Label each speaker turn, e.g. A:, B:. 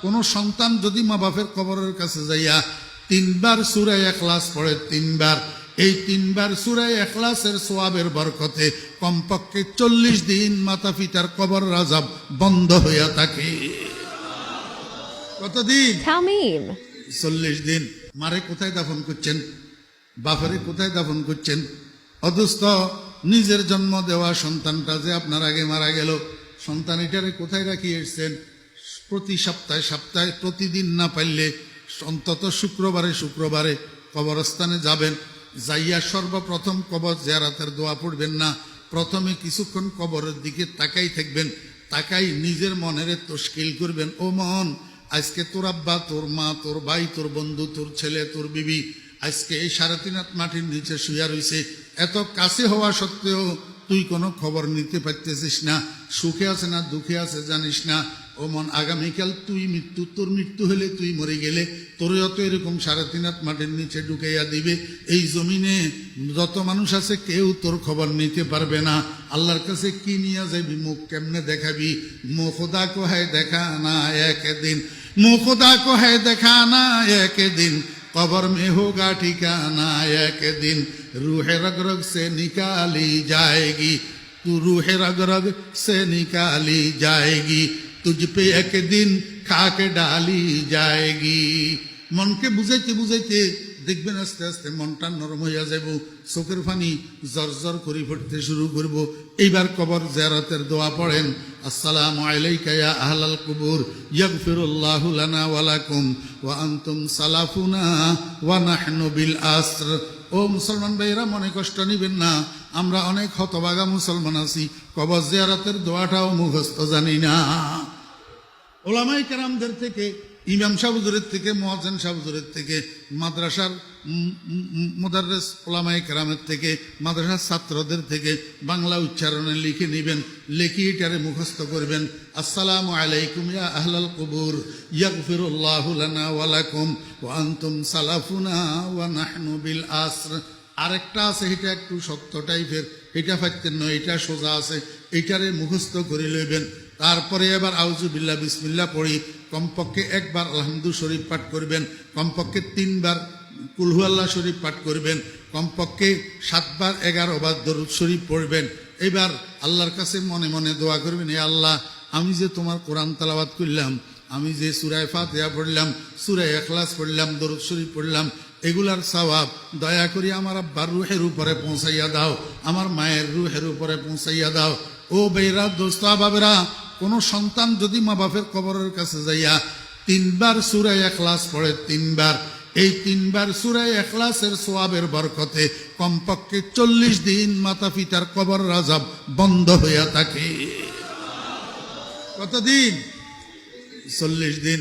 A: কোন সন্তান যদি মা বাপের কবরের কাছে যাইয়া 3 বার সূরা ইখলাস পড়ে, 3 বার, এই 3 বার সূরা ইখলাসের সওয়াবের বরকতে কমপক্ষে 40 দিন মাতা পিতার কবর আযাব বন্ধ হইয়া থাকে। কতদিন?
B: Tamim.
A: 40 দিন। মারে কোথায় দাফন করছেন? বাপরে কোথায় দাফন করছেন? অদুস্ত নিজের জন্ম দেওয়া সন্তানটা যে আপনার আগে মারা গেল, সন্তান এটারে কোথায় রাখি এসছেন? প্রতি সপ্তাহে প্রতিদিন না পারলে অন্তত শুক্রবারে কবরস্থানে যাবেন, যাইয়া সর্বপ্রথম কবর জিয়ারতের দোয়া পড়বেন না, প্রথমে কিছুক্ষণ কবরের দিকে তাকাই থাকবেন, তাকাই নিজের মনের তশকিল করবেন, ও মন, আজকে তোর আব্বা, তোর মা, তোর ভাই, তোর বন্ধু, তোর ছেলে, তোর বিবি আজকে এই 3.5 হাত মাটির নিচে শুয়া রয়েছে। এত কাছে হওয়া সত্ত্বেও তুই কোনো খবর নিতে পারতেছিস না, সুখে আছে না দুঃখে আছে জানিস না। ও মন, আগামীকাল তোর মৃত্যু হলে, তুই মরে গেলে তোরও তো এরকম 3.5 হাত মাটির নিচে ঢুকাইয়া দিবে। এই জমিনে যত মানুষ আছে কেউ তোর খবর নিতে পারবে না। আল্লাহর কাছে কি নিয়ে যাবি? মুখ কেমনে দেখাবি? মুখ খোদা কো হ্যায় দেখা না একদিন, মুখ খোদা কো হ্যায় দেখা না একদিন, कब्र में होगा ठिकाना एक दिन, रूह रग रग से निकाली जाएगी, तू रूह रग रग से निकाली जाएगी, तुझ पे एक दिन खाक डाली जाएगी। मन के बुझाइते बुझाइते দেখবেন আস্তে আস্তে মনটা নরম হইয়া যাব, চোখের পানি জরজর করে পড়তে শুরু করব। এইবার কবর জিয়ারতের দোয়া পড়েন, আসসালামু আলাইকা ইয়া আহলাল কুবুর ইয়াগফিরুল্লাহু লানা ওয়া লাকুম ওয়া আনতুম সালাফুনা ওয়া নাহনু বিল আসর। ও মুসলমান ভাইরা, মনে কষ্ট নিবেন না, আমরা অনেক হতভাগা মুসলমান আছি, কবর জিয়ারতের দোয়াটাও মুখস্থ জানি না। ওলামায়ে কেরামদের থেকে, ইমাম সাহেব হুজুরের থেকে, মুয়াজ্জিন সাহেব হুজুরের থেকে, মাদ্রাসার মুদাররিস ওলামায়ে কেরামের থেকে, মাদ্রাসার ছাত্রদের থেকে বাংলা উচ্চারণে লিখে নেবেন, লিখে এটারে মুখস্থ করবেন। আসসালামু আলাইকুম ইয়া আহলাল কুবুর ইয়াগফিরুল্লাহু লানা ওয়া লাকুম ওয়া আনতুম সালাফুনা ওয়া নাহনু বিল আসর। আরেকটা আছে, এটা একটু শক্ত টাইপের, এটা পাইতেন নয়, এটা সোজা আছে, এটারে মুখস্থ করে লইবেন। তারপরে এবার আউযুবিল্লাহ বিসমিল্লাহ পড়ি, কমপক্ষে 1 বার আলহামদু শরীফ পাঠ করবেন, কমপক্ষে 3 বার কুল হুয়াল্লাহ শরীফ পাঠ করবেন, কমপক্ষে 7 বার 11 বার দরুদ শরীফ পড়বেন। এবার আল্লাহর কাছে মনে মনে দোয়া করবেন, হে আল্লাহ, আমি যে তোমার কোরআন তেলাওয়াত করলাম, আমি যে সূরা ফাতিহা পড়লাম, সূরা ইখলাস পড়লাম, দরুদ শরীফ পড়লাম, এগুলার সওয়াব দয়া করে আমার আব্বার রুহের উপরে পৌঁছাইয়া দাও, আমার মায়ের রুহের উপরে পৌঁছাইয়া দাও। ও বেরা, দোস্ত বাবেরা, কোন সন্তান যদি মা বাপের কবরের কাছে যাইয়া 3 বার সূরা ইখলাস পড়ে, 3 বার, এই 3 বার সূরা ইখলাসের সওয়াবের বরকতে কমপক্ষে 40 দিন মাতা পিতার কবর আযাব বন্ধ হইয়া থাকে। কতদিন? 40 দিন।